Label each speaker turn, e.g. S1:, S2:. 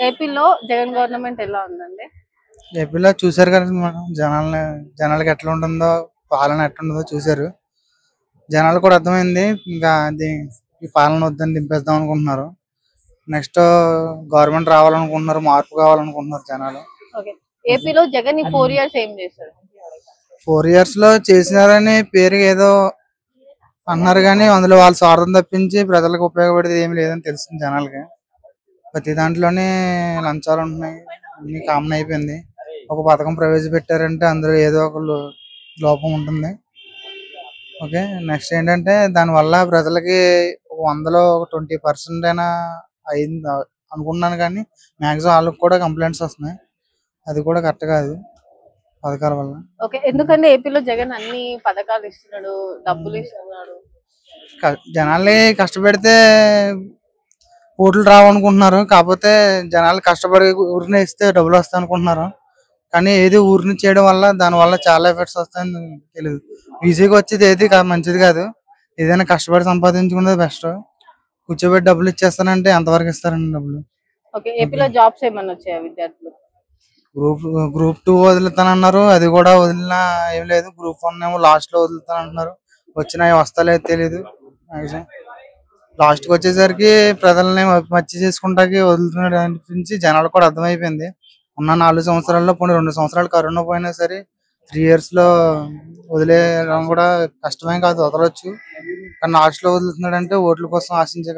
S1: ఏపీలో జగన్ గవర్నమెంట్ ఎలా ఉందండి?
S2: ఏపీలో చూసారు కదా మనం జనాలకి ఎట్లా ఉంటుందో, పాలన ఎట్లుంటుందో చూసారు. జనాలకు కూడా అర్థమైంది. ఇంకా ఈ పాలన వద్దని దింపేద్దాం అనుకుంటున్నారు. నెక్స్ట్ గవర్నమెంట్ రావాలనుకుంటున్నారు, మార్పు కావాలనుకుంటున్నారు జనాలు.
S1: ఓకే. ఏపీలో జగన్ ఈ 4 ఇయర్స్ ఏం చేశారు?
S2: 4 ఇయర్స్ లో చేసినారని పేరు ఏదో అన్నారు, కానీ అందులో వాళ్ళ స్వార్థం తప్పించి ప్రజలకు ఉపయోగపడేది ఏమి లేదని తెలుస్తుంది జనాలకి. ప్రతి దాంట్లోనే లంచాలు ఉంటున్నాయి, అన్ని కామన్ అయిపోయింది. ఒక పథకం ప్రవేశపెట్టారంటే అందులో ఏదో ఒక లోపం ఉంటుంది. ఓకే, నెక్స్ట్ ఏంటంటే దానివల్ల ప్రజలకి 100లో ఒక 20% అయినా అయింది అనుకున్నాను, కానీ మ్యాక్సిమం వాళ్ళకి కూడా కంప్లైంట్స్ వస్తున్నాయి. అది కూడా కరెక్ట్ కాదు పథకాల వల్ల.
S1: ఓకే. ఎందుకంటే ఏపీలో జగన్ అన్ని పథకాలు ఇస్తున్నాడు, డబ్బులు ఇస్తున్నాడు.
S2: జనాల్ని కష్టపెడితే ఓట్లు రావనుకుంటున్నారు. కాకపోతే జనాలు కష్టపడి ఊరిని ఇస్తే డబ్బులు వస్తాయి అనుకుంటున్నారు. కానీ ఏది ఊరిని చేయడం వల్ల దానివల్ల చాలా ఎఫెక్ట్స్ వస్తాయని తెలియదు. ఈజీగా వచ్చేది ఏది మంచిది కాదు. ఏదైనా కష్టపడి సంపాదించుకునేది బెస్ట్. కూర్చోబెట్టి డబ్బులు ఇచ్చేస్తానంటే ఎంతవరకు ఇస్తారండి డబ్బులు?
S1: ఓకే. ఏపీలో జాబ్స్ ఏమన్నా వచ్చాయా విద్యార్థులు?
S2: గ్రూప్ 2 వదులుతానన్నారు, అది కూడా వదిలినా ఏం లేదు. గ్రూప్ 1 ఏమో లాస్ట్ లో వదులుతానంటున్నారు. వచ్చినా వస్తలేదు తెలియదు. లాస్ట్ కి వచ్చేసరికి ప్రజల్ని మచ్చి చేసుకుంటాకి వదులుతున్నాడు అనిపించి జనాలు కూడా అర్థమైపోయింది. ఉన్న 4 సంవత్సరాల్లో పోనీ 2 సంవత్సరాలు కరోనా పోయినా సరే 3 ఇయర్స్ లో వదిలేయడం కూడా కష్టమేం కాదు, వదలొచ్చు. కానీ లాస్ట్ లో వదులుతున్నాడు అంటే ఓట్ల కోసం ఆశించే